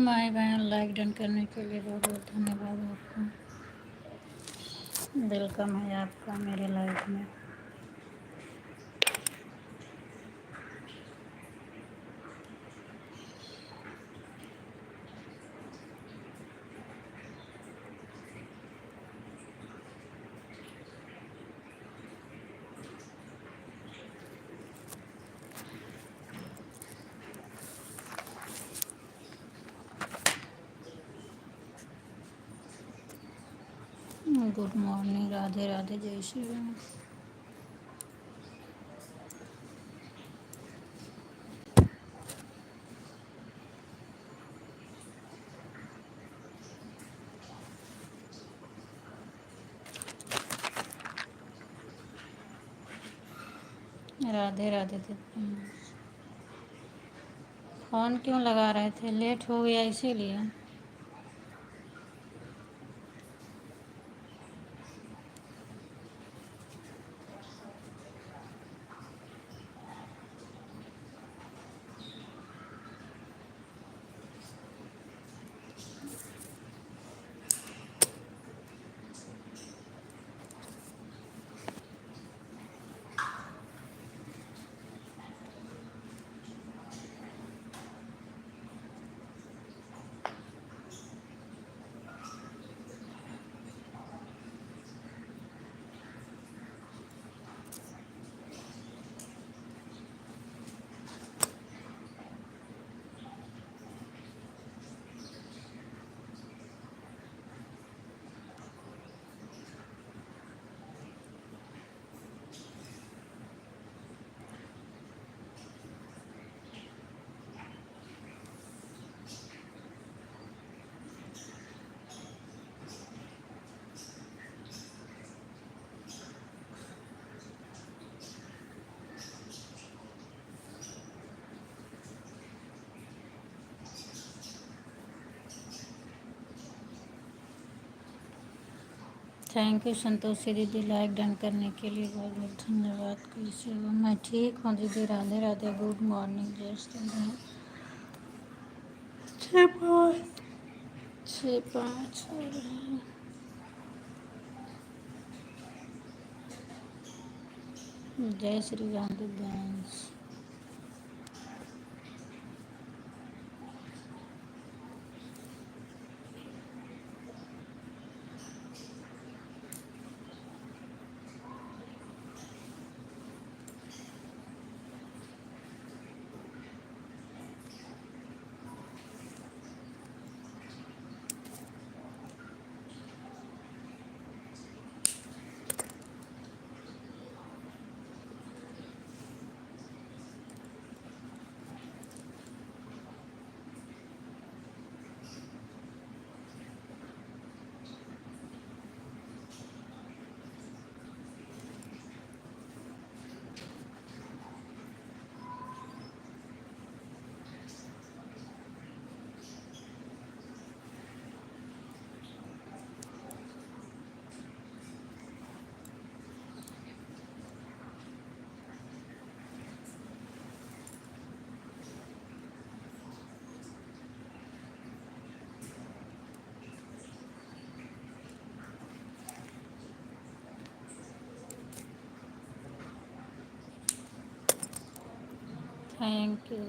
My बहन, like done करने के लिए बहुत बहुत धन्यवाद आपका। वेलकम है आपका मेरे लाइफ में। गुड मॉर्निंग, राधे राधे, जय श्री राम। राधे राधे। फ़ोन क्यों लगा रहे थे? लेट हो गया इसीलिए। थैंक यू संतोषी दीदी, लाइक डन करने के लिए बहुत बहुत धन्यवाद। कैसे हो? मैं ठीक हूँ दीदी, राधे राधे, गुड मॉर्निंग, जय श्री राम। 6-5 हो रहे हैं। जय Shri Ram Divyansh. Thank you.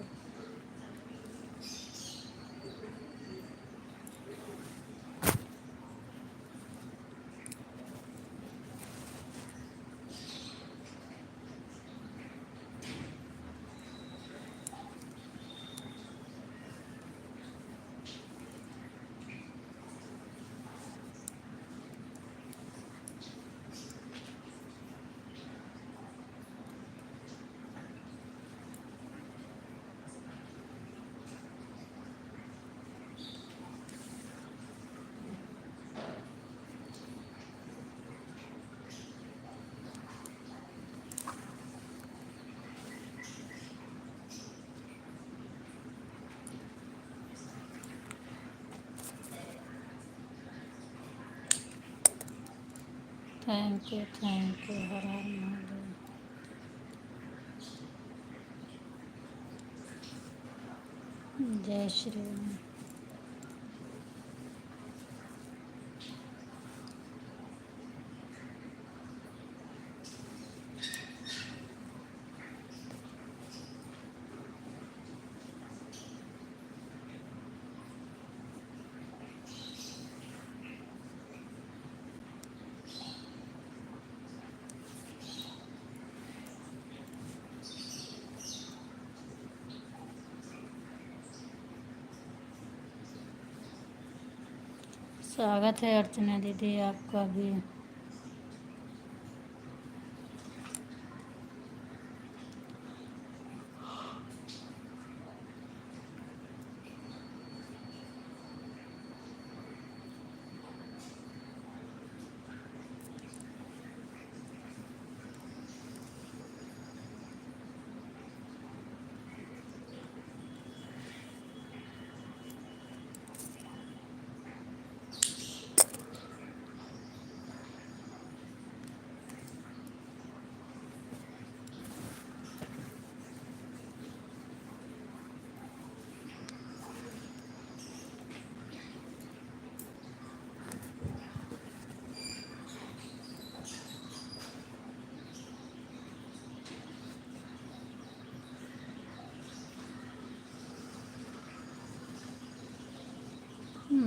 Thank you, thank you. हर हर महादेव। जय श्री राम। स्वागत है अर्चना दीदी आपका भी।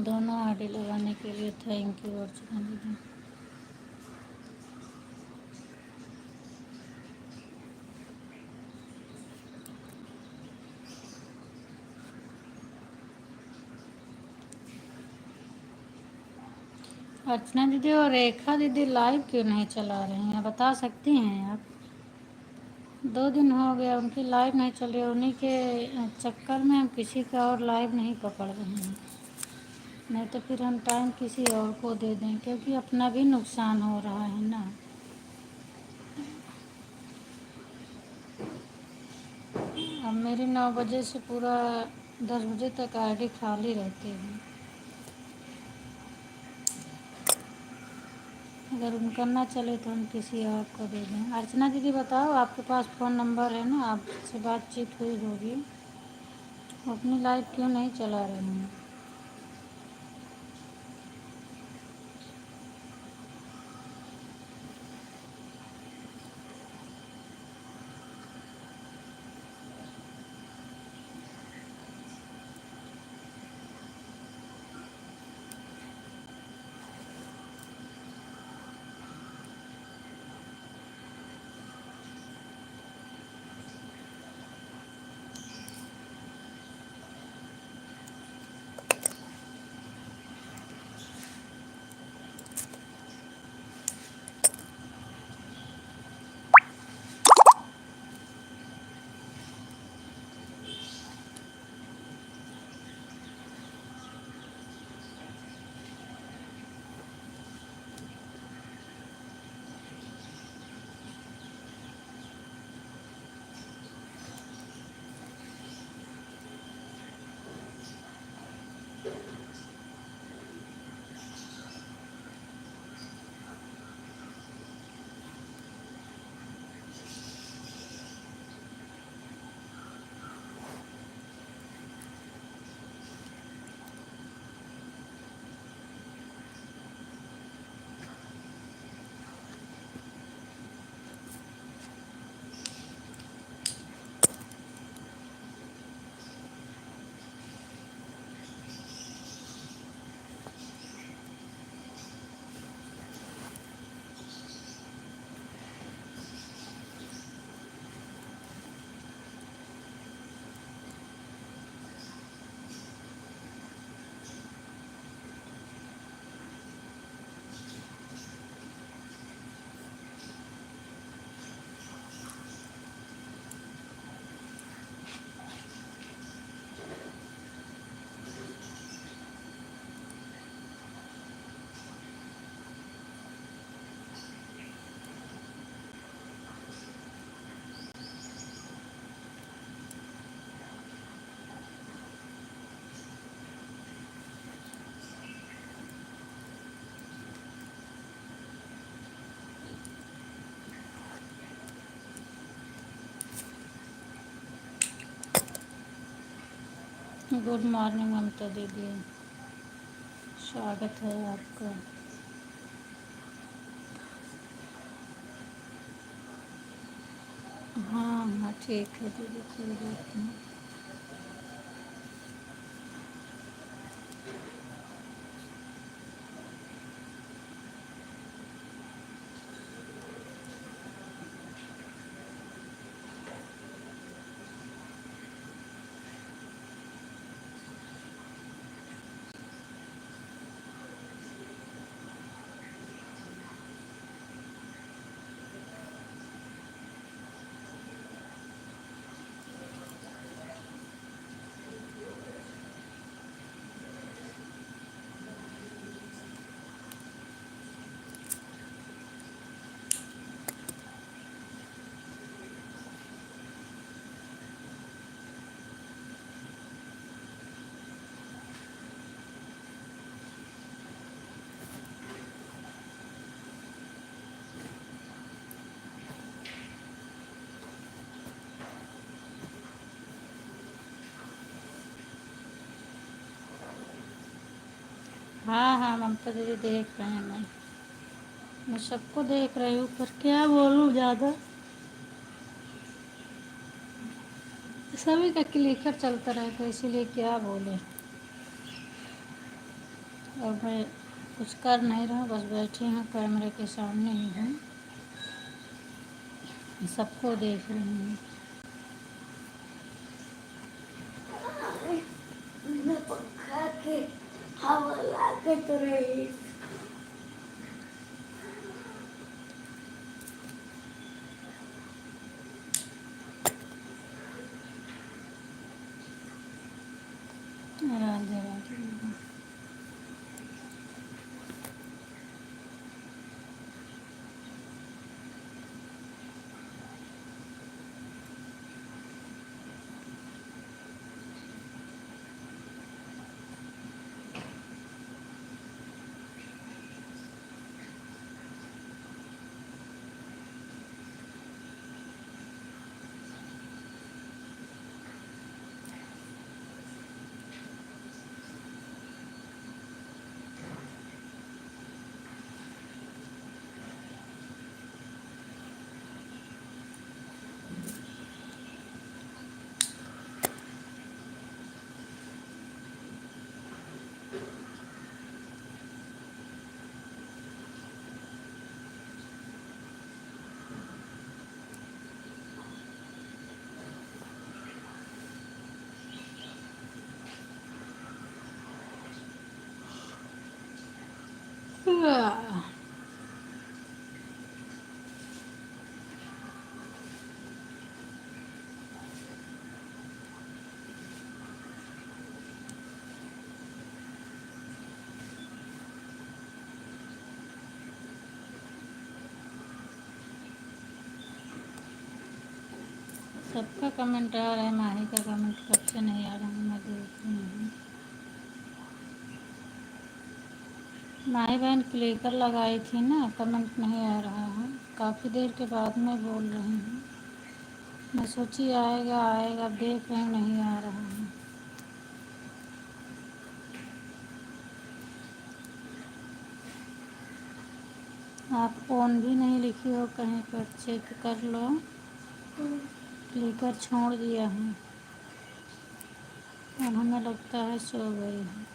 दोनों आईडी लगाने के लिए थैंक यू अर्चना दीदी। अर्चना दीदी और रेखा दीदी लाइव क्यों नहीं चला रही हैं, बता सकती हैं आप? 2 दिन हो गया उनकी लाइव नहीं चल रही, उन्हीं के चक्कर में हम किसी का और लाइव नहीं पकड़ रहे हैं। नहीं तो फिर हम टाइम किसी और को दे दें, क्योंकि अपना भी नुकसान हो रहा है ना। अब मेरी 9 बजे से पूरा 10 बजे तक आईडी खाली रहती है। अगर उनका ना चले तो हम किसी और को दे दें। अर्चना दीदी बताओ, आपके पास फ़ोन नंबर है ना, आपसे बातचीत हुई होगी, अपनी लाइव क्यों नहीं चला रहे हैं? गुड मॉर्निंग ममता दीदी, स्वागत है आपका। हाँ हाँ ठीक है दीदी, कोई बात नहीं। हाँ हाँ, ममता दीदी देख रहे हैं। मैं सबको देख रही हूँ, पर क्या बोलूँ ज़्यादा। सभी का क्लिकर चलता रहे तो इसीलिए क्या बोले। और मैं कुछ कर नहीं रहा हूँ, बस बैठी हूँ कैमरे के सामने ही हूँ, सबको देख रही हूँ। पंखा के हवा लागे तो रही। राधे राधे। सबका कमेंट आ रहा है, माही का कमेंट कब से नहीं आ रहा है, मैं देख रही हूँ। माही बहन क्लिकर लगाई थी ना, कमेंट नहीं आ रहा है, काफ़ी देर के बाद में बोल रही हूँ। मैं सोची आएगा आएगा, अब देख रही हूँ नहीं आ रहा है। आप फोन भी नहीं लिखी हो कहीं पर, चेक कर लो। क्लिकर छोड़ दिया है, अब हमें लगता है सो गई है।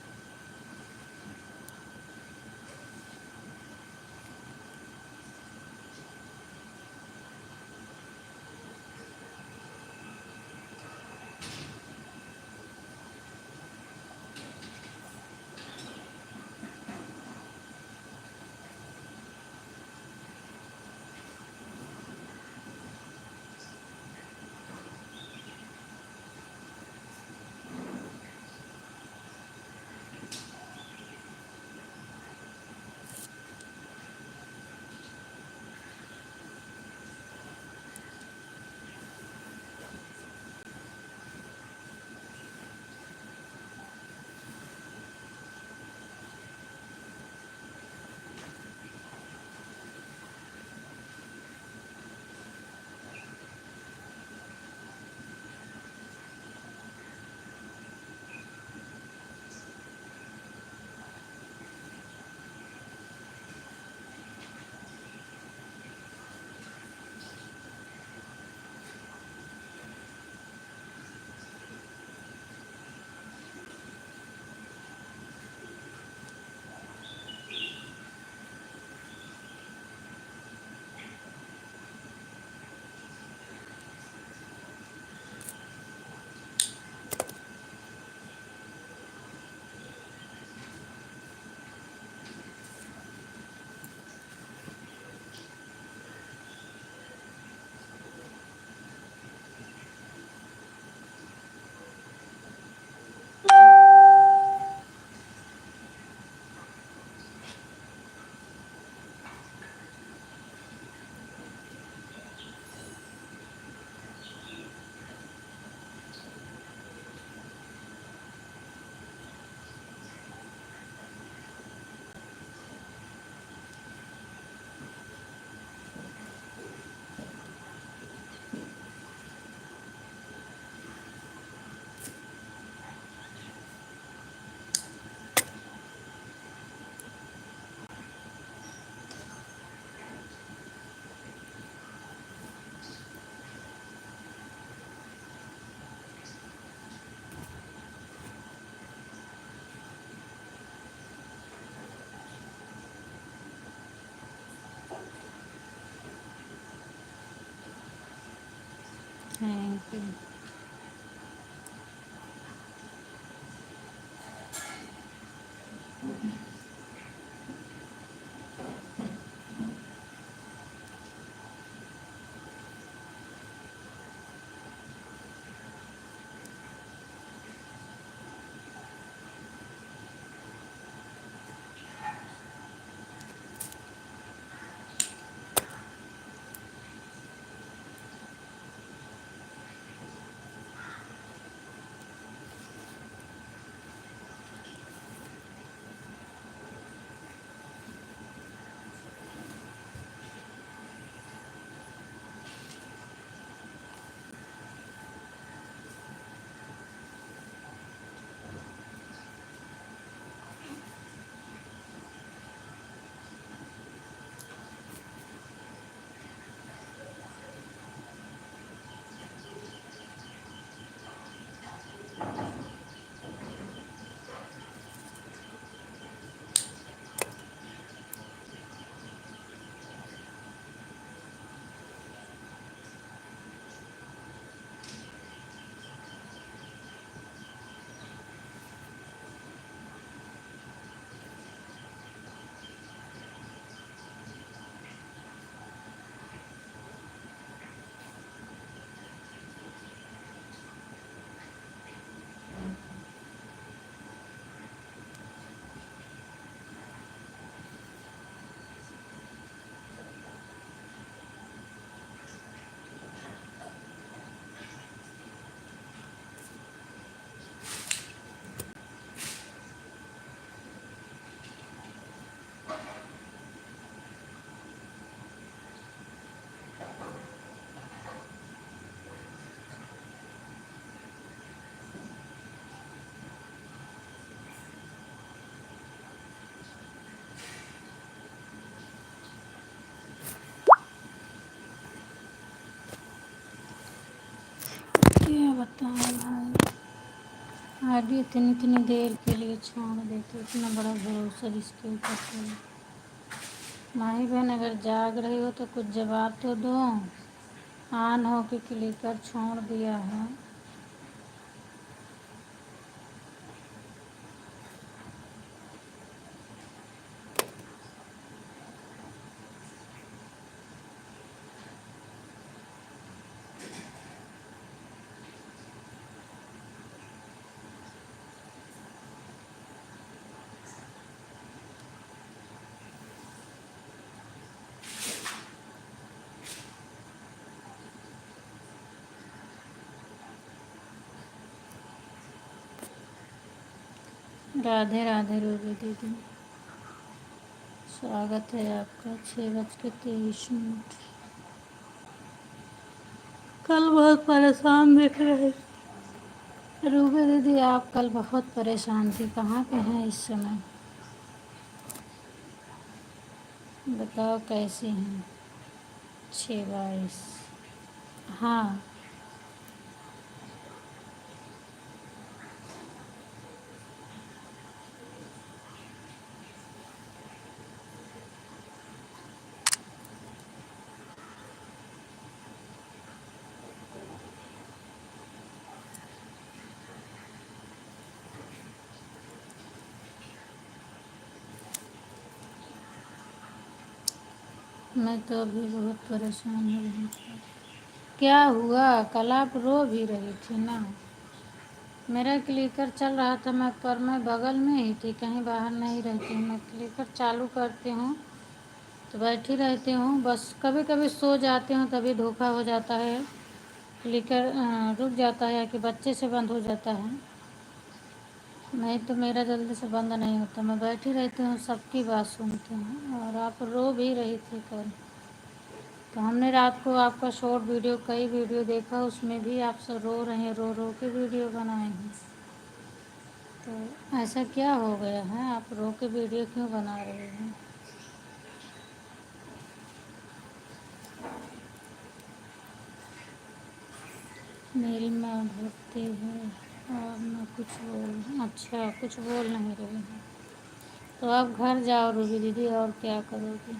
Thank you. क्या बताऊँ भाई, आगे इतनी इतनी देर के लिए छोड़ देते, इतना बड़ा भरोसा जिसके ऊपर तो। माही बहन अगर जाग रही हो तो कुछ जवाब तो दो। ऑन हो के क्लिकर छोड़ दिया है। राधे राधे रूबी दीदी, स्वागत है आपका। 6:23। कल बहुत परेशान दिख रहे रूबी दीदी, आप कल बहुत परेशान थी, कहाँ पे हैं इस समय? बताओ कैसी हैं? 6:22। हाँ, मैं तो अभी बहुत परेशान हो रही थी। क्या हुआ? कल आप रो भी रही थी ना। मेरा क्लिकर चल रहा था, मैं बगल में ही थी, कहीं बाहर नहीं रहती हूँ। मैं क्लिकर चालू करती हूँ तो बैठी रहती हूँ, बस कभी कभी सो जाती हूँ तभी धोखा हो जाता है, क्लिकर रुक जाता है कि बच्चे से बंद हो जाता है, नहीं तो मेरा जल्दी से बंद नहीं होता। मैं बैठी रहती हूँ, सबकी बात सुनती हूँ। और आप रो भी रही थी कल, तो हमने रात को आपका शॉर्ट वीडियो, कई वीडियो देखा, उसमें भी आप सब रो रहे हैं, रो रो के वीडियो बनाए हैं। तो ऐसा क्या हो गया है, आप रो के वीडियो क्यों बना रहे हैं? मेरी माँ भूखती है और मैं कुछ बोल, अच्छा कुछ बोल नहीं रही हूँ। तो आप घर जाओ रूबी दीदी, और क्या करोगी?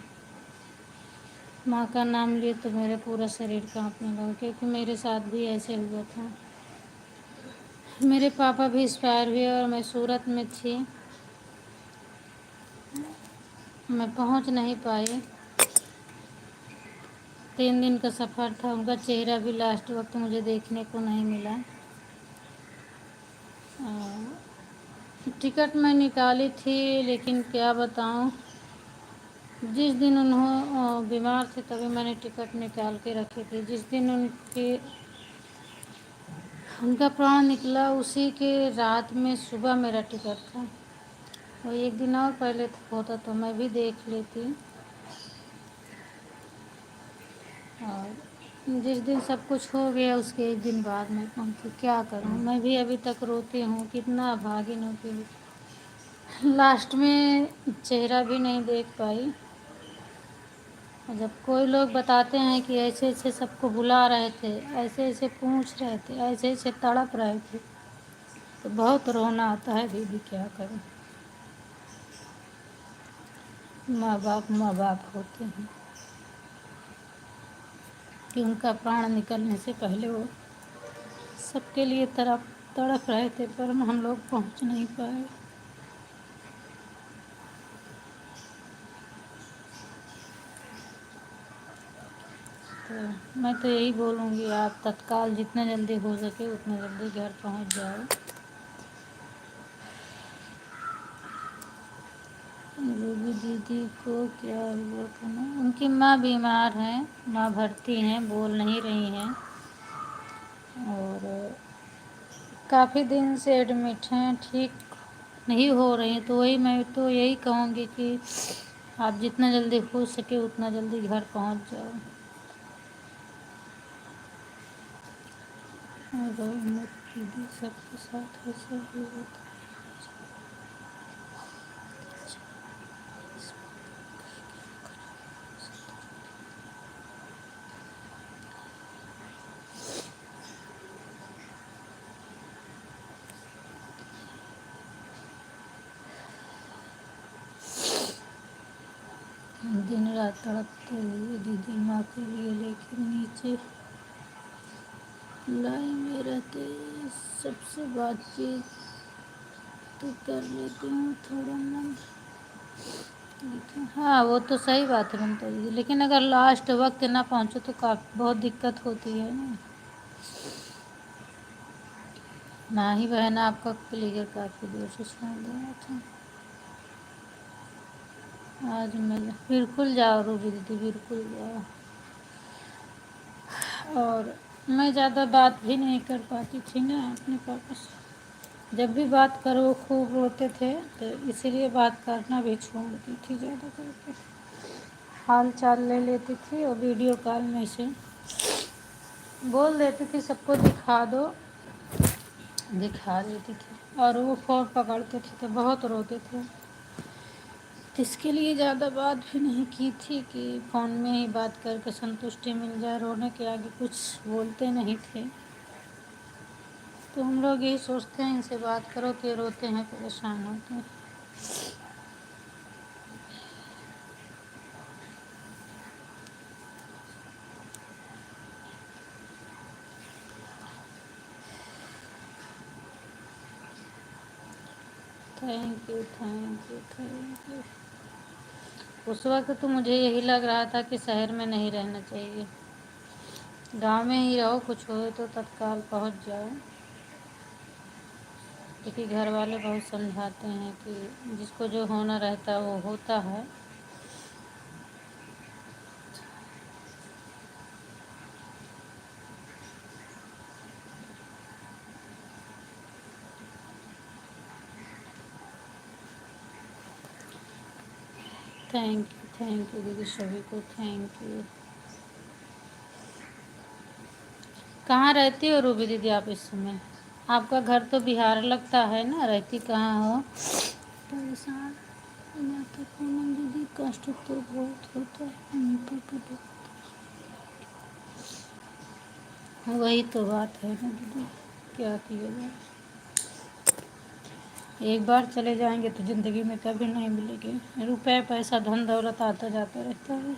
माँ का नाम लिए तो मेरे पूरा शरीर कांपने लगा, क्योंकि मेरे साथ भी ऐसे हुआ था। मेरे पापा भी एक्सपायर हुए और मैं सूरत में थी, मैं पहुंच नहीं पाई। 3 दिन का सफ़र था, उनका चेहरा भी लास्ट वक्त मुझे देखने को नहीं मिला। टिकट मैं निकाली थी, लेकिन क्या बताऊं, जिस दिन उन्होंने बीमार थे तभी मैंने टिकट निकाल के रखी थी। जिस दिन उनका प्राण निकला उसी के रात में सुबह मेरा टिकट था। वो एक दिन और पहले होता तो मैं भी देख लेती। और जिस दिन सब कुछ हो गया उसके एक दिन बाद मैं पहुंची। क्या करूं, मैं भी अभी तक रोती हूँ, कितना अभागिन हूँ कि लास्ट में चेहरा भी नहीं देख पाई। जब कोई लोग बताते हैं कि ऐसे ऐसे सबको बुला रहे थे, ऐसे ऐसे पूछ रहे थे, ऐसे ऐसे तड़प रहे थे, तो बहुत रोना आता है दीदी, क्या करूं। माँ बाप होते हैं कि उनका प्राण निकलने से पहले वो सबके लिए तड़प रहे थे, पर हम लोग पहुंच नहीं पाए। तो मैं तो यही बोलूँगी, आप तत्काल जितना जल्दी हो सके उतना जल्दी घर पहुंच जाओ। रूबी दीदी को क्या हुआ था ना, उनकी माँ बीमार हैं, माँ भर्ती हैं, बोल नहीं रही हैं और काफ़ी दिन से एडमिट हैं, ठीक नहीं हो रही हैं। तो वही मैं तो यही कहूँगी कि आप जितना जल्दी हो सके उतना जल्दी घर पहुँच जाओ। और दीदी सबके साथ ऐसा ही होता है। दिन रात तड़पते हुए दीदी माँ के लिए, लेकिन नीचे लाई में रहते सबसे बातचीत तो कर लेती हूँ थोड़ा मन, लेकिन हाँ वो तो सही बात है ममता दीदी, लेकिन अगर लास्ट वक्त ना पहुँचो तो काफ़ी बहुत दिक्कत होती है ना ही बहन आपका क्लियर काफ़ी देर से सुन दिया था। आज मैं बिल्कुल जाओ रूबी दीदी, बिल्कुल जाओ। और मैं ज़्यादा बात भी नहीं कर पाती थी ना अपने पापा से, जब भी बात करो वो खूब रोते थे, तो इसीलिए बात करना भी छोड़ दी थी। ज़्यादा करके हाल चाल ले लेती थी और वीडियो कॉल में से बोल देती थी सबको दिखा दो, दिखा देती थी। और वो फ़ोन पकड़ते थे तो बहुत रोते थे, तो इसके लिए ज़्यादा बात भी नहीं की थी कि फ़ोन में ही बात करके संतुष्टि मिल जाए, रोने के आगे कुछ बोलते नहीं थे। तो हम लोग यही सोचते हैं इनसे बात करो कि रोते हैं, परेशान होते हैं। Thank you thank you thank you. उस वक्त तो मुझे यही लग रहा था कि शहर में नहीं रहना चाहिए, गांव में ही रहो, कुछ हो तो तत्काल पहुंच जाओ, क्योंकि घर वाले बहुत समझाते हैं कि जिसको जो होना रहता है वो होता है। थैंक यू दीदी, सभी को थैंक यू। कहाँ रहती हो रूबी दीदी आप इस समय? आपका घर तो बिहार लगता है ना, रहती कहाँ हो? परेशान तो पूनम दीदी, कष्ट तो बहुत होता है मम्मी पापा वही तो बात है ना दीदी, क्या किया जाए। एक बार चले जाएंगे तो ज़िंदगी में कभी नहीं मिलेंगे। रुपए पैसा धन दौलत आता जाता रहता है।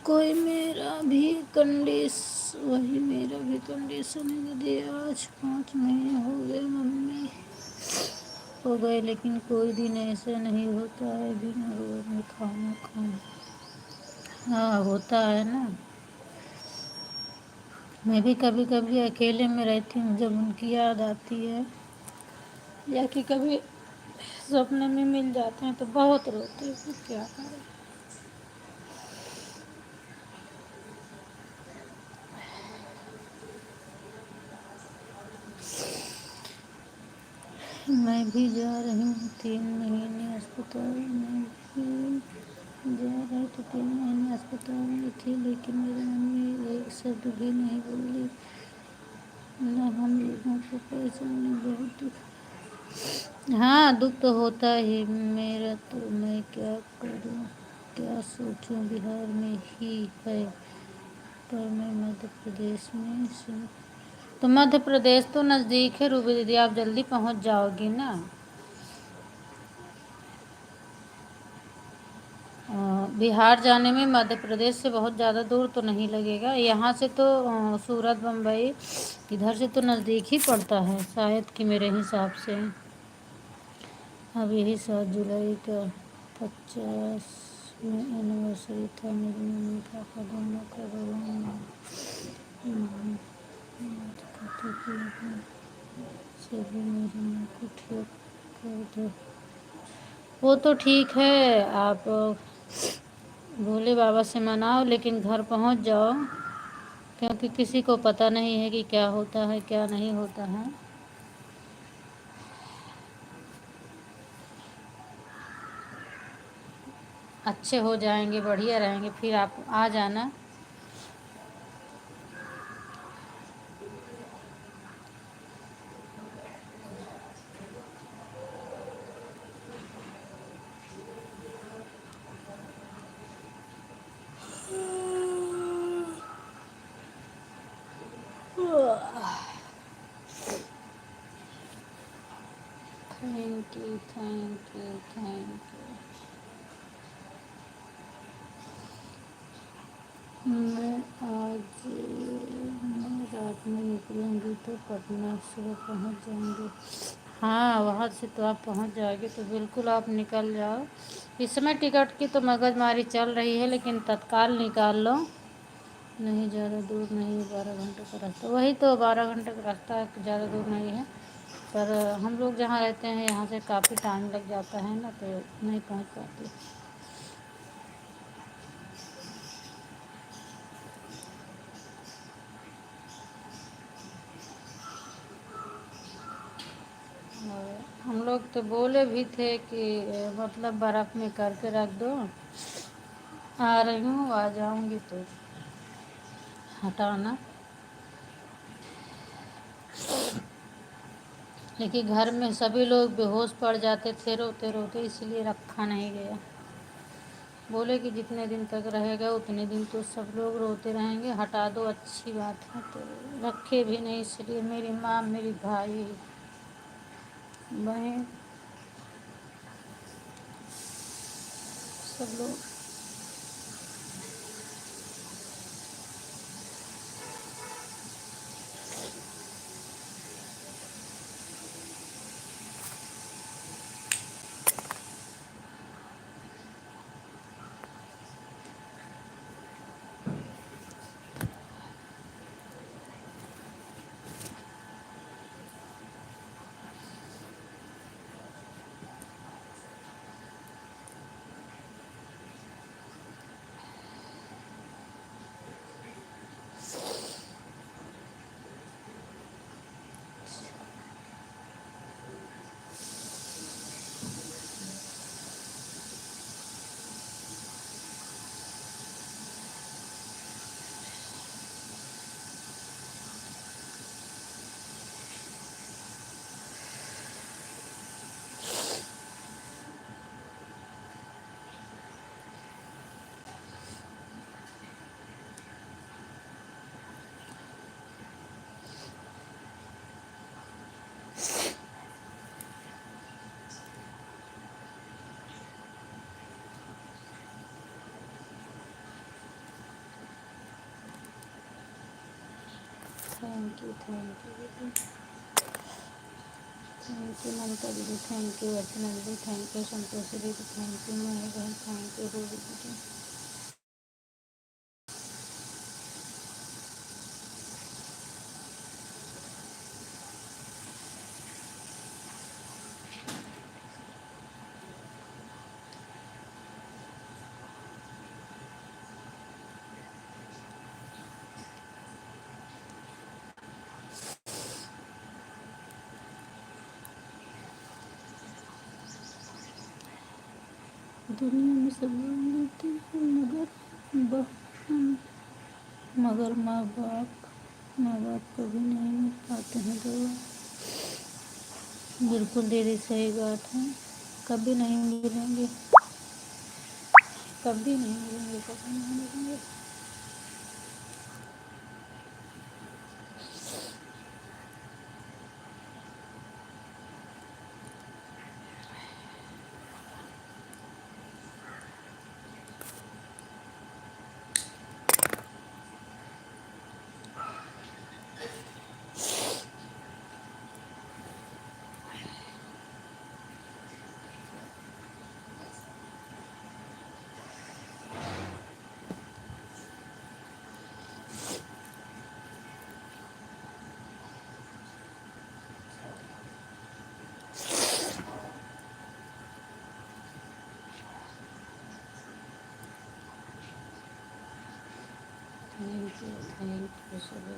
कोई मेरा भी वही मेरा भी कंडीशन है दीदी। आज 5 महीने हो गए मम्मी हो गए, लेकिन कोई दिन ऐसे नहीं होता है बिना रोज में खाना खाना। हाँ होता है ना। मैं भी कभी कभी अकेले में रहती हूँ, जब उनकी याद आती है या कि कभी सपने में मिल जाते हैं तो बहुत रोते हैं, फिर क्या करें। मैं भी जा रही हूँ 3 महीने अस्पताल में भी जा रही तो 3 महीने अस्पताल में थी, लेकिन मेरी मम्मी एक शब्द भी नहीं बोली ना। हम लोगों को पहचाने बहुत दुख। हाँ दुख तो होता ही मेरा, तो मैं क्या करूँ क्या सोचूं। बिहार में ही है पर मैं मध्य प्रदेश में से। तो मध्य प्रदेश तो नज़दीक है रूबी दीदी, आप जल्दी पहुंच जाओगी ना। बिहार जाने में मध्य प्रदेश से बहुत ज़्यादा दूर तो नहीं लगेगा, यहाँ से तो सूरत बम्बई इधर से तो नज़दीक ही पड़ता है शायद कि मेरे हिसाब से। अब यही 7 जुलाई का 50 में एनिवर्सरी था मेरी मम्मी पापा दोनों का। भगवान कहते कि सभी मेरी माँ को ठीक कर दो। वो तो ठीक है, आप भोले बाबा से मनाओ, लेकिन घर पहुंच जाओ, क्योंकि किसी को पता नहीं है कि क्या होता है क्या नहीं होता है। अच्छे हो जाएंगे, बढ़िया रहेंगे, फिर आप आ जाना। Thank you thank you thank you. मैं आज मैं रात में निकलूँगी तो पटना सुबह पहुँच जाएंगे। हाँ वहाँ से तो आप पहुँच जाओगे, तो बिल्कुल आप निकल जाओ। इस समय टिकट की तो मगजमारी चल रही है, लेकिन तत्काल निकाल लो। नहीं ज़्यादा दूर नहीं है, 12 घंटे का रास्ता। वही तो 12 घंटे का रास्ता है, ज़्यादा दूर नहीं है। पर हम लोग जहाँ रहते हैं यहाँ से काफ़ी टाइम लग जाता है ना, तो नहीं पहुँच पाते। और हम लोग तो बोले भी थे कि मतलब बर्फ़ में करके रख दो, आ रही हूँ आ जाऊँगी तो हटाना। लेकिन घर में सभी लोग बेहोश पड़ जाते थे रोते रोते, इसलिए रखा नहीं गया। बोले कि जितने दिन तक रहेगा उतने दिन तो सब लोग रोते रहेंगे, हटा दो अच्छी बात है। तो रखे भी नहीं, इसलिए मेरी माँ मेरी भाई बहन सब लोग। थैंक यू दीदी, थैंक यू ममता दीदी, थैंक यू अर्चना दीदी, थैंक यू संतोषी दीदी, थैंक यू महेश भाई, थैंक यू रूबी दीदी। दुनिया में सब लोग मिलते हैं मगर माँ बाप कभी नहीं मिल पाते हैं दोबारा। बिल्कुल दीदी सही बात है, कभी नहीं मिलेंगे, कभी नहीं मिलेंगे, कभी नहीं मिलेंगे। थैंक यू सभी।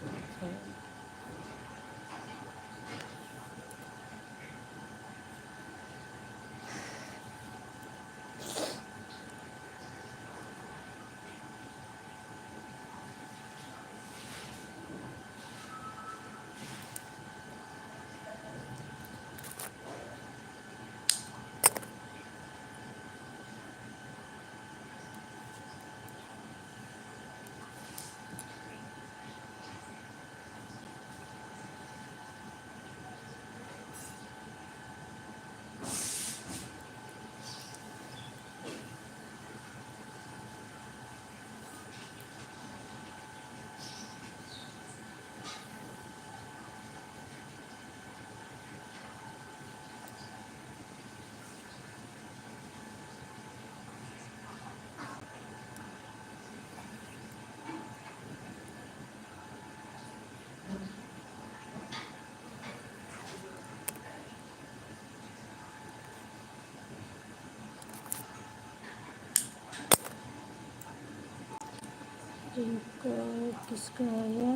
किसका आया?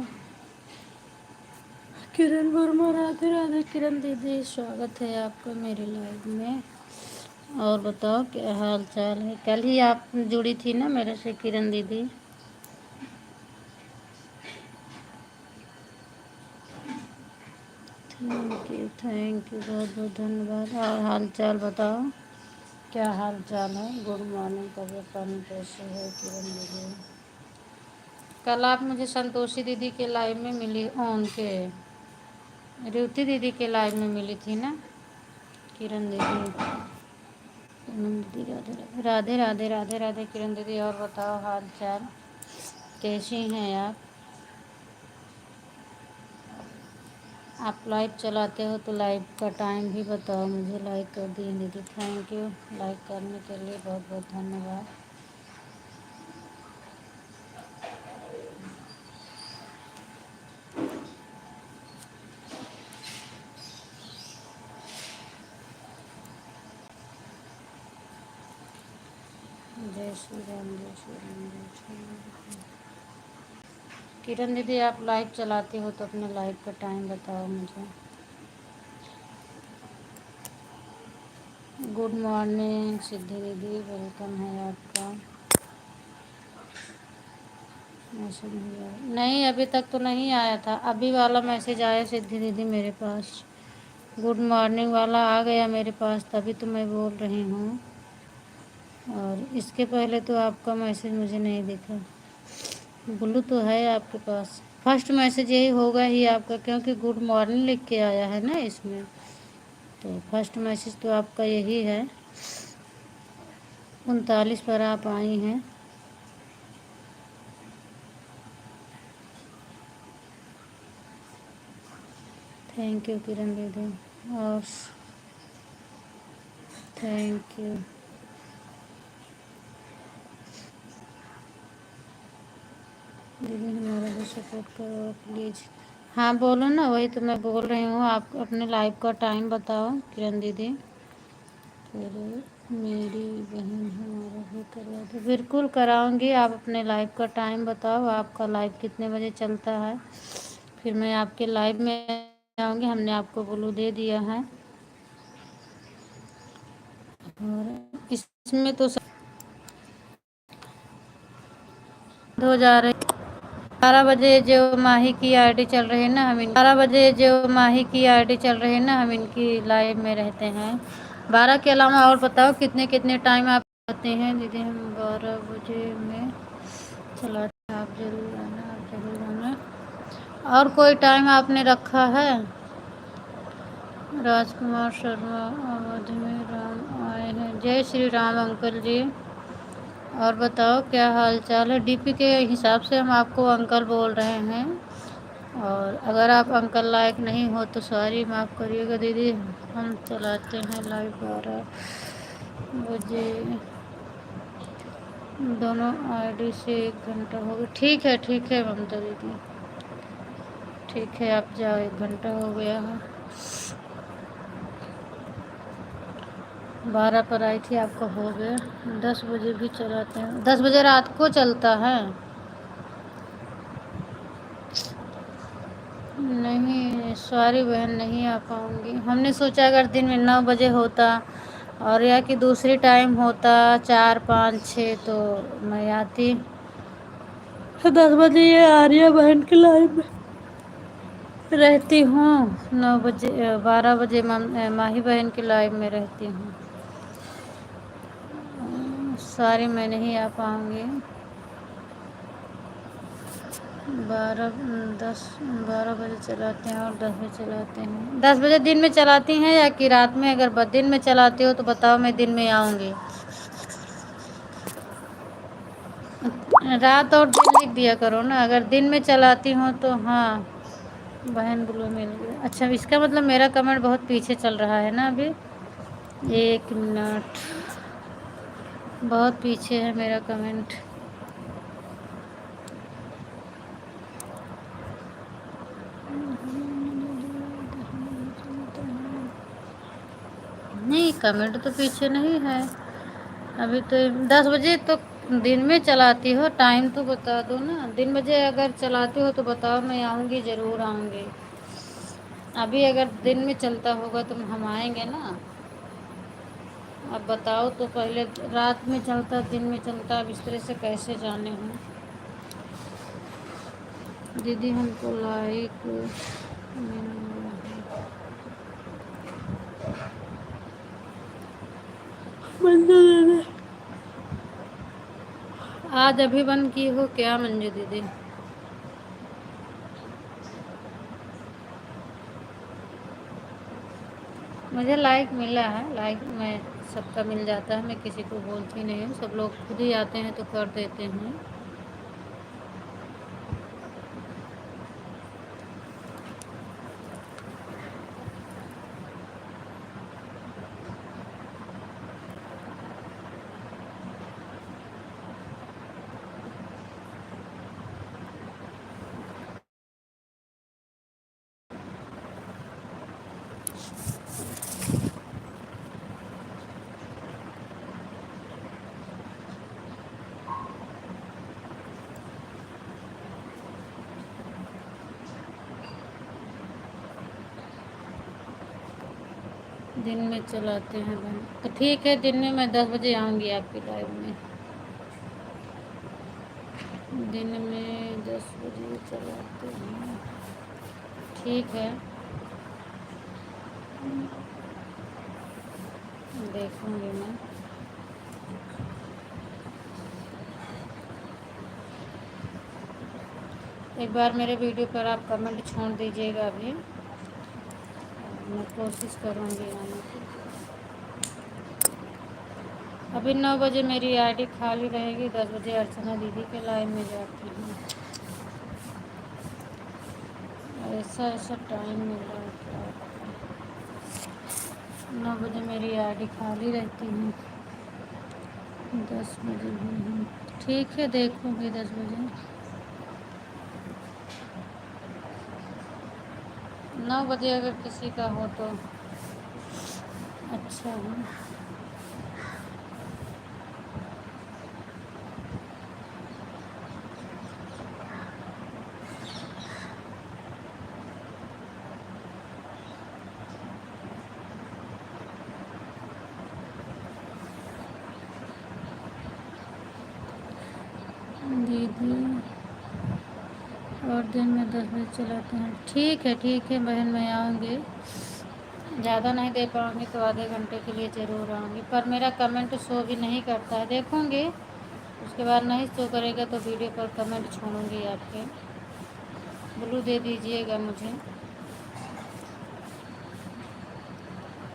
किरण वर्मा, राधे राधे किरण दीदी, स्वागत है आपका मेरे लाइव में। और बताओ क्या हाल चाल है? कल ही आप जुड़ी थी ना मेरे से किरण दीदी। थैंक यू बहुत बहुत धन्यवाद। और हाल चाल बताओ, क्या हाल चाल है? गुड मॉर्निंग, तबीयत पानी कैसे है किरण दीदी? कल आप मुझे संतोषी दीदी के लाइव में मिली, उनके रेवती दीदी के लाइव में मिली थी ना किरण दीदी? पूनम दीदी, राधे राधे राधे राधे राधे राधे किरण दीदी। और बताओ हाल चाल कैसी हैं आप? आप लाइव चलाते हो तो लाइव का टाइम भी बताओ मुझे। लाइक कर दिए दीदी, थैंक यू लाइक करने के लिए, बहुत बहुत धन्यवाद। जय श्री राम, जय श्री राम, जय श्री राम। किरण दीदी आप लाइव चलाते हो तो अपने लाइव का टाइम बताओ मुझे। गुड मॉर्निंग सिद्धि दीदी, वेलकम है आपका। मैसेज नहीं आया? नहीं, अभी तक तो नहीं आया था। अभी वाला मैसेज आया सिद्धि दीदी मेरे पास, गुड मॉर्निंग वाला आ गया मेरे पास, तभी तो मैं बोल रही हूँ। और इसके पहले तो आपका मैसेज मुझे नहीं दिखा। ब्लू तो है आपके पास, फर्स्ट मैसेज यही होगा ही आपका, क्योंकि गुड मॉर्निंग लिख के आया है ना इसमें, तो फर्स्ट मैसेज तो आपका यही है। 39 पर आप आई हैं। थैंक यू किरण दीदी। और थैंक यू दीदी, हमारा भी सपोर्ट करो प्लीज़। हाँ बोलो ना, वही तो मैं बोल रही हूँ। आप अपने लाइव का टाइम बताओ किरण दीदी, फिर मेरी बहन हमारा भी करवा दो। बिल्कुल कराऊंगी। आप अपने लाइव का टाइम बताओ, आपका लाइव कितने बजे चलता है, फिर मैं आपके लाइव में आऊँगी। हमने आपको ब्लू दे दिया है। और इसमें तो सब हो जा रही। 12 बजे जो माही की आईडी चल रही है ना, 12 बजे जो माही की आईडी चल रही है ना, हम इनकी लाइव में रहते हैं। 12 के अलावा और बताओ कितने कितने टाइम आप आते हैं दीदी? हम 12 बजे में चलाते हैं। आप जरूर आना, आप जरूर आना। और कोई टाइम आपने रखा है? राजकुमार शर्मा, अवध में राम आए हैं। जय श्री राम अंकल जी। और बताओ क्या हाल चाल है? डीपी के हिसाब से हम आपको अंकल बोल रहे हैं। और अगर आप अंकल लायक नहीं हो तो सॉरी, माफ़ करिएगा दीदी। हम चलाते हैं लाइव 12 बजे। दोनों आईडी से 1 घंटा हो गया। ठीक है ममता दीदी, ठीक है, आप जाओ, 1 घंटा हो गया है। 12 पर आई थी, आपका हो गया। 10 बजे भी चलाते हैं। 10 बजे रात को चलता है? नहीं सॉरी बहन, नहीं आ पाऊँगी। हमने सोचा अगर दिन में 9 बजे होता और या कि दूसरी टाइम होता 4 5 6 तो मैं आती। 10 बजे ये आर्या बहन की लाइव में रहती हूँ। 9 बजे 12 बजे माही बहन की लाइव में रहती हूँ। सॉरी मैं नहीं आ पाऊँगी। 12 बजे चलाते हैं और 10 बजे चलाते हैं। 10 बजे दिन में चलाती हैं या कि रात में? अगर दिन में चलाती हो तो बताओ, मैं दिन में आऊँगी। रात और दिन लिख दिया करो ना। अगर दिन में चलाती हूँ तो हाँ। बहन ब्लू मिल गया। अच्छा, इसका मतलब मेरा कमेंट बहुत पीछे चल रहा है ना अभी। 1 मिनट, बहुत पीछे है मेरा कमेंट। नहीं कमेंट तो पीछे नहीं है अभी तो। 10 बजे तो दिन में चलाती हो? टाइम तो बता दो ना। दिन बजे अगर चलाती हो तो बताओ, मैं आऊँगी, ज़रूर आऊँगी। अभी अगर दिन में चलता होगा तो हम आएंगे ना। अब बताओ तो पहले, रात में चलता दिन में चलता, अब इस तरह से कैसे जाने हम? दीदी हमको लाइक मंजू दीदी आज अभी बंद की हो क्या मंजू दीदी? मुझे लाइक मिला है। लाइक मैं सबका मिल जाता है, मैं किसी को बोलती नहीं हूँ। सब लोग खुद ही आते हैं तो कर देते हैं। दिन में चलाते हैं बहन तो ठीक है। दिन में मैं 10 बजे आऊँगी आपकी लाइव में। दिन में 10 बजे चलाते हैं, ठीक है। देखूँगी मैं। एक बार मेरे वीडियो पर आप कमेंट छोड़ दीजिएगा अभी। मैं कोशिश करूँगी आने की। अभी 9 बजे मेरी आईडी खाली रहेगी। 10 बजे अर्चना दीदी के लाइव में जाती हूँ। ऐसा ऐसा टाइम मिल रहा है क्या बताऊं। 9 बजे मेरी आईडी खाली रहती है, 10 बजे भी है। ठीक है, देखूँगी 10 बजे। 9 बजे अगर किसी का हो तो अच्छा है। दीदी और दिन में 10 बजे चलाते हैं। ठीक है बहन, मैं आऊँगी। ज़्यादा नहीं दे पाऊँगी तो आधे घंटे के लिए ज़रूर आऊँगी, पर मेरा कमेंट शो भी नहीं करता है, देखूँगी। उसके बाद नहीं शो करेगा तो वीडियो पर कमेंट छोड़ूंगी आपके। ब्लू दे दीजिएगा मुझे,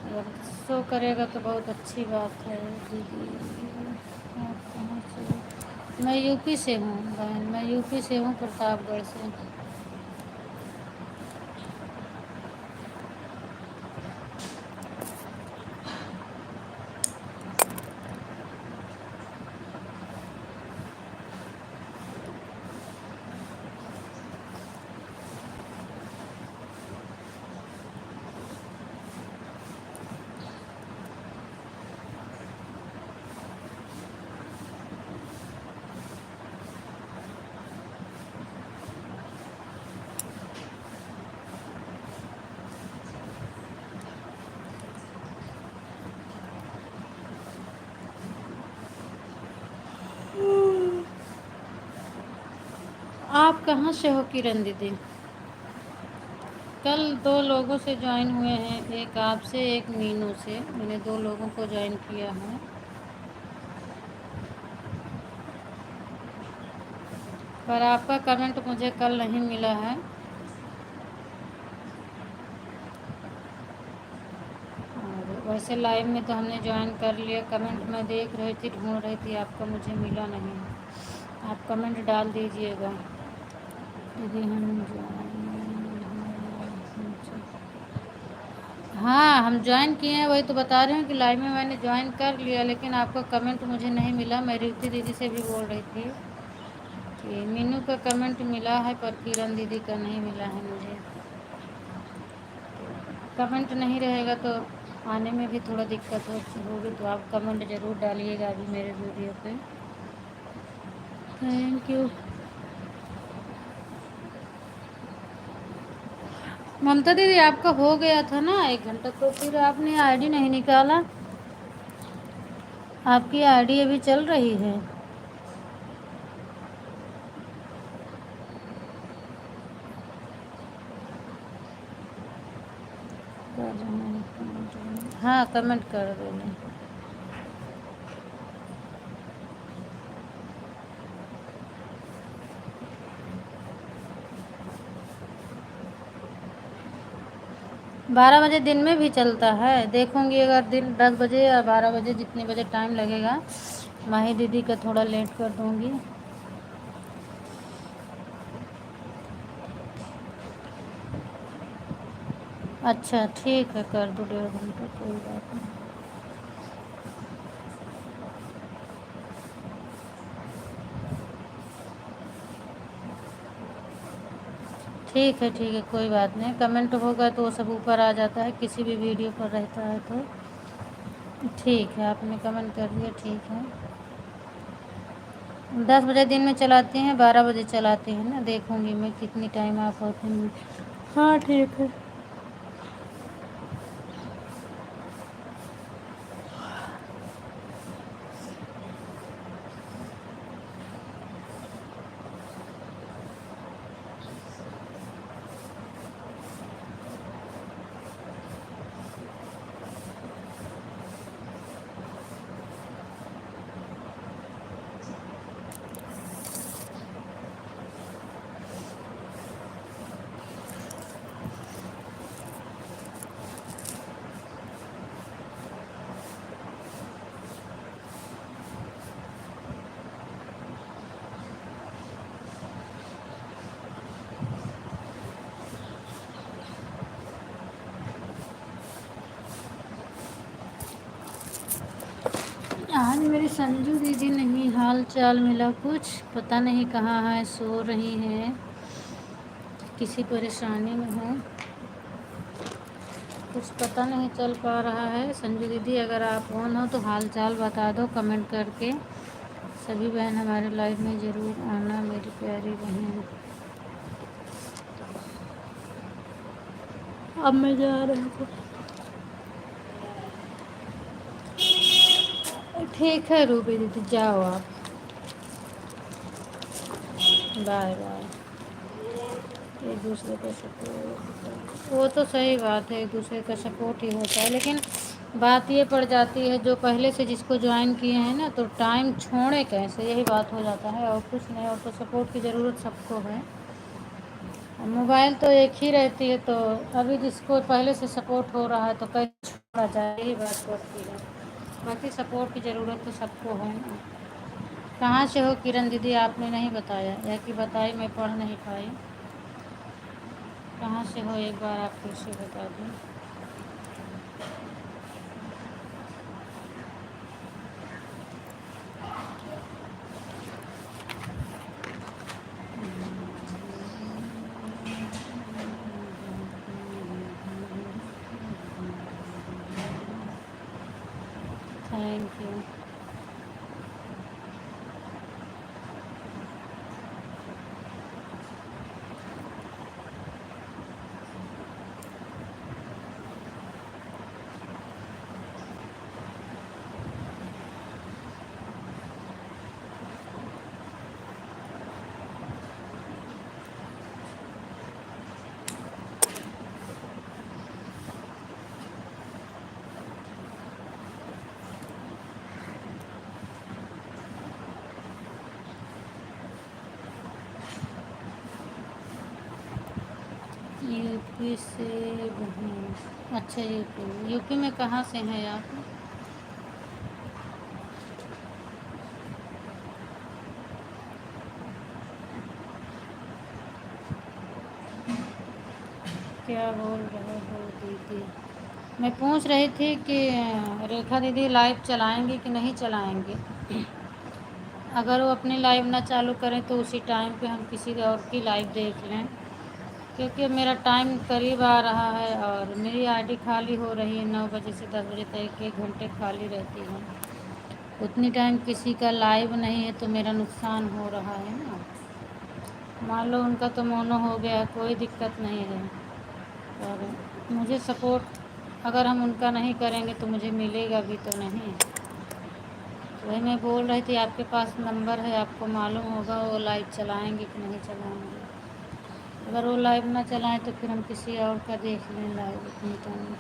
अगर शो करेगा तो बहुत अच्छी बात है। दीदी आप कहाँ से? मैं यूपी से हूँ बहन, मैं यूपी से हूँ, प्रतापगढ़ से। आप कहाँ से हो किरण दीदी? कल 2 लोगों से ज्वाइन हुए हैं, एक आपसे एक मीनू से। मैंने 2 लोगों को ज्वाइन किया है, पर आपका कमेंट मुझे कल नहीं मिला है। और वैसे लाइव में तो हमने ज्वाइन कर लिया, कमेंट मैं देख रही थी, ढूंढ रही थी आपका, मुझे मिला नहीं। आप कमेंट डाल दीजिएगा। दीदी हम हाँ, हम ज्वाइन किए हैं, वही तो बता रहे हैं कि लाइव में मैंने ज्वाइन कर लिया, लेकिन आपका कमेंट मुझे नहीं मिला। मैं रिद्धि दीदी से भी बोल रही थी कि मीनू का कमेंट मिला है पर किरण दीदी का नहीं मिला है मुझे। कमेंट नहीं रहेगा तो आने में भी थोड़ा दिक्कत होगी, तो आप कमेंट ज़रूर डालिएगा अभी मेरे वीडियो पे। Thank you. ममता दीदी आपका हो गया था ना 1 घंटा, तो फिर आपने आईडी नहीं निकाला। आपकी आईडी अभी चल रही है। हाँ, कमेंट कर देना। बारह बजे दिन में भी चलता है, देखूंगी अगर दिन 10 बजे या 12 बजे, जितने बजे टाइम लगेगा। माही दीदी का थोड़ा लेट कर दूंगी। अच्छा ठीक है, कर दो 1.5 घंटा, कोई बात नहीं। ठीक है, कोई बात नहीं। कमेंट होगा तो वो सब ऊपर आ जाता है, किसी भी वीडियो पर रहता है तो। ठीक है, आपने कमेंट कर दिया, ठीक है। 10 बजे दिन में चलाते हैं, 12 बजे चलाते हैं ना, देखूंगी मैं कितनी टाइम आप होते हैं। हाँ ठीक है। मेरी संजू दीदी नहीं हाल चाल मिला कुछ, पता नहीं कहाँ है, सो रही हैं, किसी परेशानी में है, कुछ पता नहीं चल पा रहा है। संजू दीदी अगर आप ऑन हो तो हाल चाल बता दो कमेंट करके। सभी बहन हमारे लाइफ में ज़रूर आना मेरी प्यारी बहन। अब मैं जा रही हूँ। ठीक है रूबी दीदी, जाओ आप, बाय बाय। एक दूसरे का सपोर्ट, वो तो सही बात है, एक दूसरे का सपोर्ट ही होता है, लेकिन बात ये पड़ जाती है जो पहले से जिसको ज्वाइन किए हैं ना, तो टाइम छोड़े कैसे, यही बात हो जाता है और कुछ नहीं। और तो सपोर्ट की ज़रूरत सबको है, मोबाइल तो एक ही रहती है, तो अभी जिसको पहले से सपोर्ट हो रहा है तो कैसे छोड़ा जाए, यही बात पड़ती है। बाकी सपोर्ट की ज़रूरत तो सबको है ना। कहाँ से हो किरण दीदी, आपने नहीं बताया, या कि बताई मैं पढ़ नहीं पाई। कहाँ से हो एक बार आप फिर से बता दें। Thank you. यूपी से बहन, अच्छा यूपी, यूपी में कहाँ से हैं आप। क्या बोल रहे हो दीदी। मैं पूछ रही थी कि रेखा दीदी लाइव चलाएंगी कि नहीं चलाएंगी। अगर वो अपनी लाइव ना चालू करें तो उसी टाइम पे हम किसी और की लाइव देख लें, क्योंकि मेरा टाइम करीब आ रहा है और मेरी आईडी खाली हो रही है, 9 बजे से 10 बजे तक 1 घंटे खाली रहती है। उतनी टाइम किसी का लाइव नहीं है तो मेरा नुकसान हो रहा है ना। मान लो उनका तो मोनो हो गया, कोई दिक्कत नहीं है, और मुझे सपोर्ट अगर हम उनका नहीं करेंगे तो मुझे मिलेगा भी तो नहीं। तो वही मैं बोल रही थी, आपके पास नंबर है, आपको मालूम होगा वो लाइव चलाएंगे कि नहीं चलाएंगे। अगर वो लाइव ना चलाएं तो फिर हम किसी और का देख लें लाइव उतनी टाइम।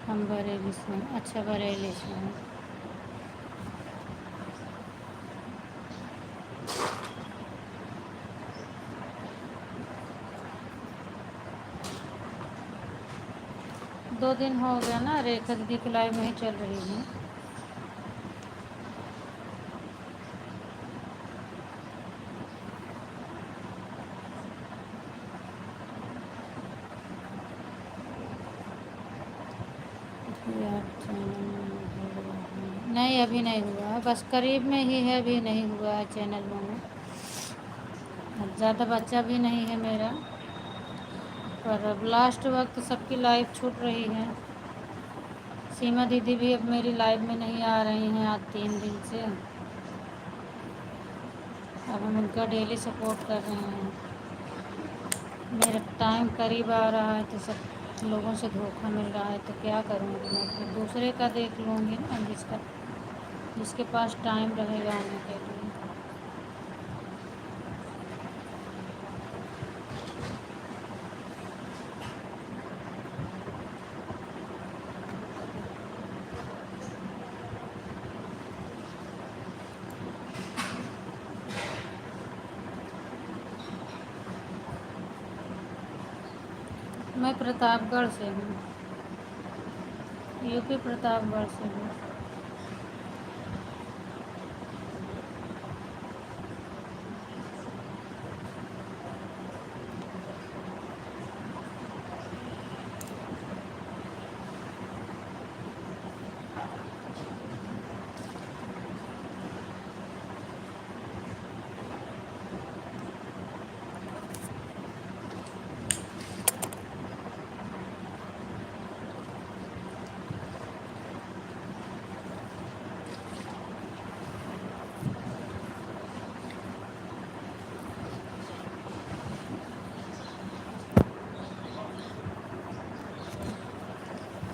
हम बरेली से हैं। अच्छा, बरेली से हैं। दो दिन हो गया ना, रेखा दीदी की लाइव नहीं चल रही है। यार नहीं, अभी नहीं हुआ है, बस करीब में ही है, अभी नहीं हुआ है चैनल में। ज़्यादा बच्चा भी नहीं है मेरा, पर अब लास्ट वक्त सबकी लाइव छूट रही है। सीमा दीदी भी अब मेरी लाइव में नहीं आ रही हैं आज 3 दिन से। अब हम उनका डेली सपोर्ट कर रहे हैं। मेरा टाइम करीब आ रहा है तो सब लोगों से धोखा मिल रहा है, तो क्या करूँगी मैं, फिर दूसरे का देख लूँगी ना, जिसके पास टाइम रहेगा आने के लिए। मैं प्रतापगढ़ से हूँ, यूपी प्रतापगढ़ से हूँ।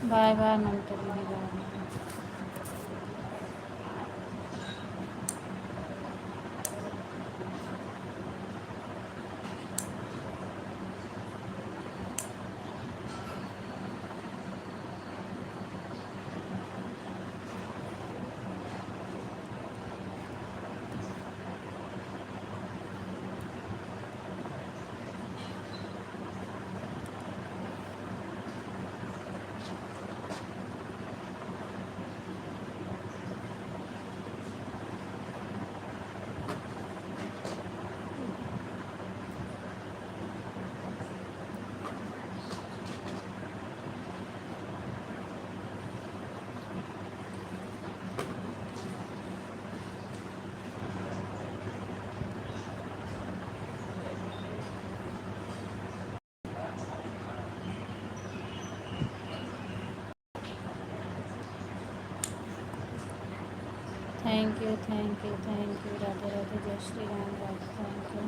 बाय बाय ममता दीदी, bye. Thank you, thank you, thank you. Radhe Radhe, जय Shri Ram, Radhe, thank you.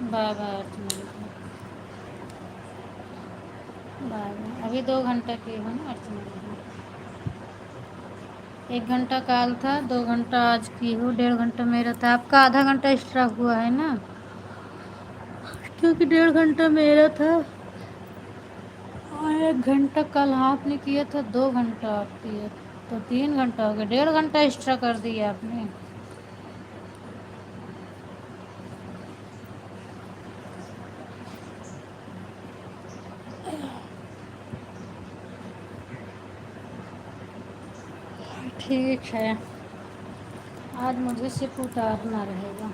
Bye bye Archana दीदी, बाय बाय। अभी 2 घंटा की हूँ ना अर्चना दीदी। 1 घंटा काल था, 2 घंटा आज की हूँ, 1.5 घंटा मेरा था। आपका आधा घंटा एक्स्ट्रा हुआ है ना, क्योंकि 1.5 घंटा मेरा था और 1 घंटा कल आपने किया था, 2 घंटा आप किए, तो 3 घंटा हो गया। 1.5 घंटा एक्स्ट्रा कर दिया आपने। ठीक है, आज मुझे सिर्फ उतारना रहेगा।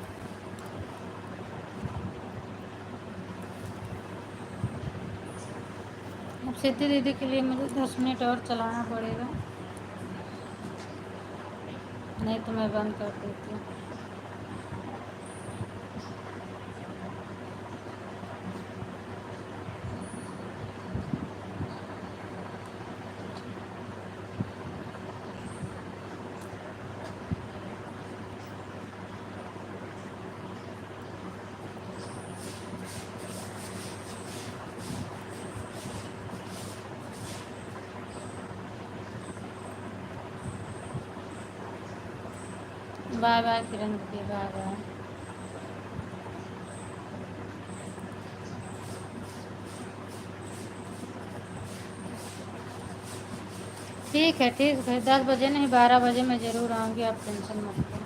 अब सिद्धि दीदी के लिए मुझे 10 मिनट और चलाना पड़ेगा, नहीं तो मैं बंद कर देती हूँ। बाय बाय किरण दीदी, बाय बाय। ठीक है, 10 बजे नहीं, 12 बजे मैं ज़रूर आऊँगी, आप टेंशन मत लो।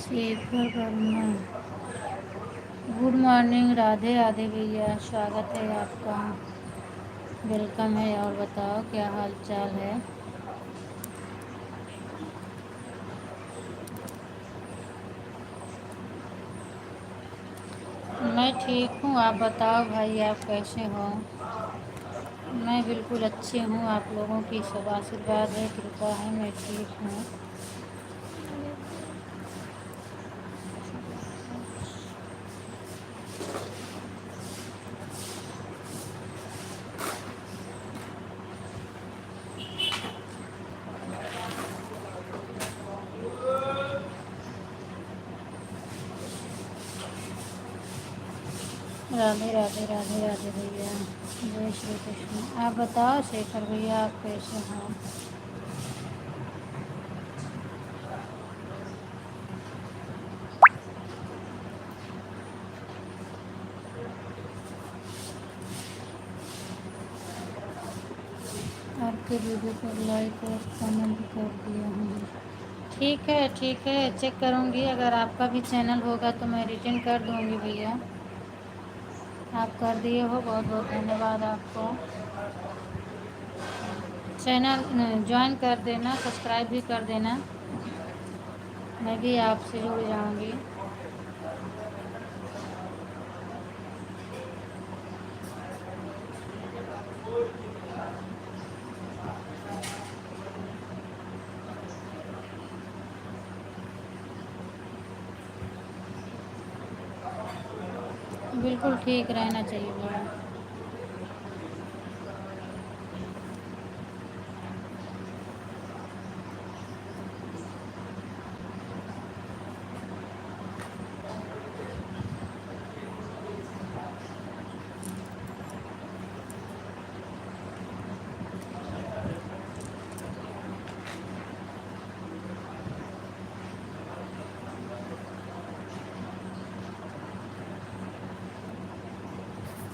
शेखर वर्मा, गुड मॉर्निंग, राधे राधे भैया, स्वागत है आपका, वेलकम है। और बताओ क्या हाल चाल है। मैं ठीक हूँ, आप बताओ भाई, आप कैसे हो। मैं बिल्कुल अच्छी हूँ, आप लोगों की सब आशीर्वाद है, कृपा है, मैं ठीक हूँ। राधे राधे राधे राधे भैया। जय श्री कृष्ण। आप बताओ शेखर भैया, आप कैसे हो? आपके वीडियो पर लाइक और कमेंट कर दिया हूँ। ठीक है, चेक करूँगी। अगर आपका भी चैनल होगा तो मैं रिटर्न कर दूँगी भैया। आप कर दिए हो, बहुत बहुत धन्यवाद आपको। चैनल ज्वाइन कर देना, सब्सक्राइब भी कर देना, मैं भी आपसे जुड़ जाऊँगी। बिल्कुल ठीक रहना चाहिए भैया।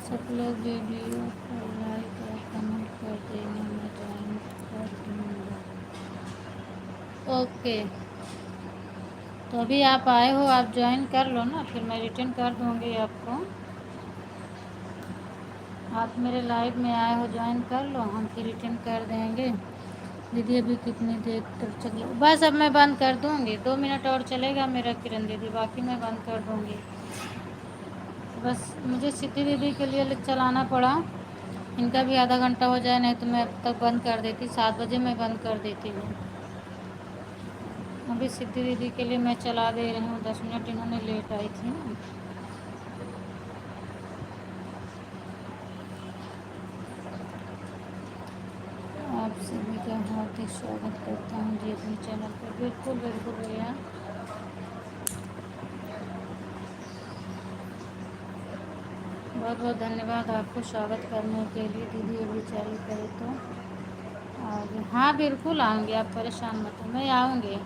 सब लोग वीडियो को लाइक और कमेंट कर देना, मैं ज्वाइन कर दूँगा। ओके, तो अभी आप आए हो, आप ज्वाइन कर लो ना, फिर मैं रिटर्न कर दूँगी आपको। आप मेरे लाइव में आए हो, ज्वाइन कर लो, हम फिर रिटर्न कर देंगे। दीदी अभी कितनी देर तक चल, बस अब मैं बंद कर दूँगी। 2 मिनट और चलेगा मेरा किरण दीदी, बाकी मैं बंद कर दूँगी। बस मुझे सिद्धि दीदी के लिए चलाना पड़ा, इनका भी आधा घंटा हो जाए, नहीं तो मैं अब तक बंद कर देती। 7 बजे मैं बंद कर देती हूँ। अभी सिद्धि दीदी के लिए मैं चला दे रही हूँ, 10 मिनट इन्होंने लेट आई थी ना। आप सभी का हार्दिक स्वागत करता हूँ जी अपने चैनल पर। बिल्कुल बिल्कुल भैया। बहुत बहुत धन्यवाद आपको स्वागत करने के लिए। दीदी अभी चालू करे तो आगे। हाँ बिल्कुल आऊँगी, आप परेशान मत हो, मैं आऊँगी।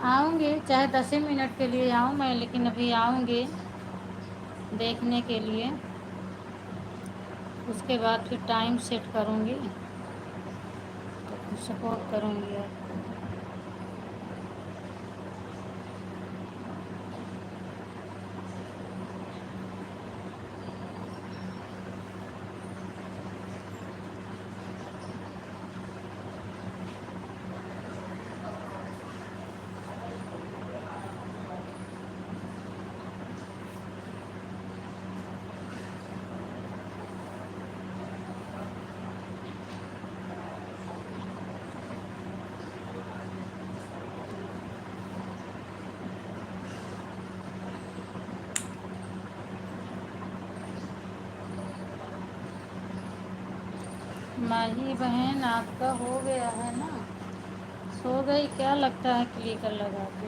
आऊँगी, चाहे 10 ही मिनट के लिए आऊँ मैं, लेकिन अभी आऊँगी देखने के लिए। उसके बाद फिर टाइम सेट करूँगी, तो फिर सपोर्ट करूँगी आपको। माही बहन आपका हो गया है ना? सो गई क्या लगता है क्लिकर लगा के?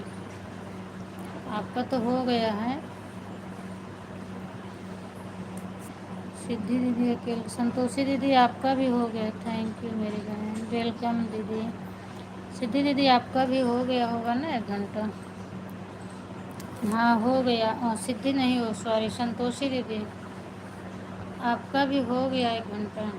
आपका तो हो गया है। सिद्धि दीदी अकेले, संतोषी दीदी आपका भी हो गया। थैंक यू मेरी बहन, वेलकम दीदी। सिद्धि दीदी आपका भी हो गया होगा ना 1 घंटा? हाँ हो गया। सिद्धि नहीं हो, सॉरी, संतोषी दीदी आपका भी हो गया 1 घंटा।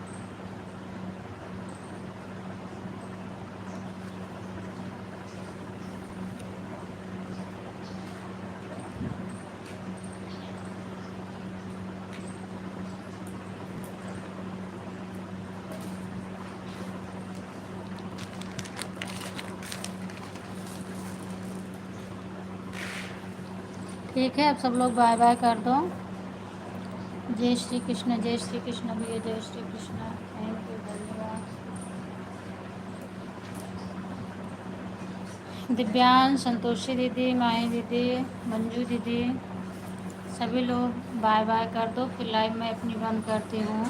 ठीक है, अब सब लोग बाय बाय कर दो। जय श्री कृष्ण, जय श्री कृष्ण भैया, जय श्री कृष्ण। थैंक यू, धन्यवाद। दिव्यांश, संतोषी दीदी, माही दीदी, मंजू दीदी, सभी लोग बाय बाय कर दो, फिर लाइव मैं अपनी बंद करती हूँ।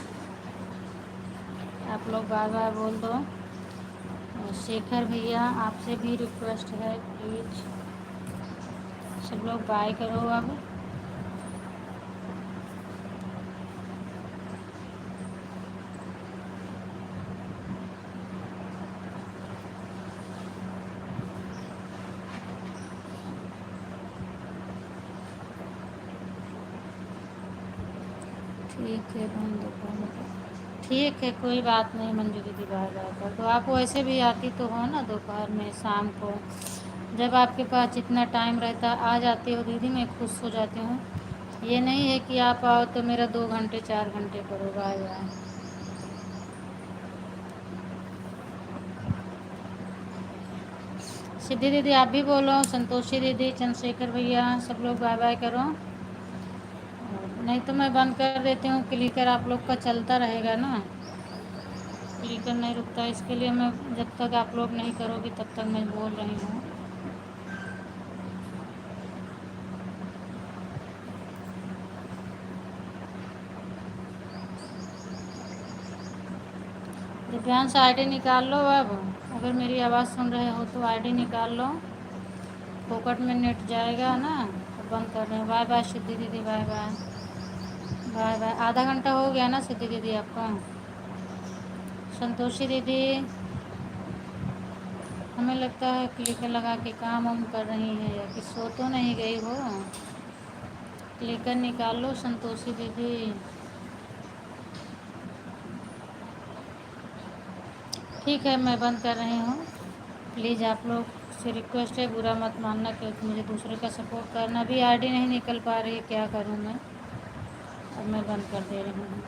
आप लोग बाय बाय बोल दो। और शेखर भैया आपसे भी रिक्वेस्ट है, प्लीज़ सब लोग बाय करो अब। ठीक है बहन, दोपहर ठीक है, कोई बात नहीं मंजू दीदी, बाहर जाकर तो आप वैसे भी आती तो हो ना दोपहर में, शाम को जब आपके पास जितना टाइम रहता आ जाती हो दीदी, मैं खुश हो जाती हूँ। ये नहीं है कि आप आओ तो मेरा 2 घंटे 4 घंटे करो, बाय बाय। सिद्धि दीदी आप भी बोलो, संतोषी दीदी, चंद्रशेखर भैया, सब लोग बाय बाय करो। नहीं तो मैं बंद कर देती हूँ, क्लिकर आप लोग का चलता रहेगा ना, क्लिकर नहीं रुकता, इसके लिए मैं जब तक आप लोग नहीं करोगी तब तक मैं बोल रही हूँ। दिव्यांश आईडी निकाल लो अब, अगर मेरी आवाज़ सुन रहे हो तो आईडी निकाल लो, फोकट में नेट जाएगा ना। तो बंद कर रहे हैं, बाय बाय सिद्धि दीदी, बाय बाय बाय बाय। आधा घंटा हो गया ना सिद्धि दीदी आपका। संतोषी दीदी, हमें लगता है क्लिकर लगा के काम वाम कर रही है, या कि सो तो नहीं गई हो। क्लिकर निकाल लो संतोषी दीदी। ठीक है, मैं बंद कर रही हूँ। प्लीज़ आप लोग से रिक्वेस्ट है, बुरा मत मानना, क्योंकि मुझे दूसरे का सपोर्ट करना भी आईडी नहीं निकल पा रही है, क्या करूँ मैं। अब मैं बंद कर दे रही हूँ।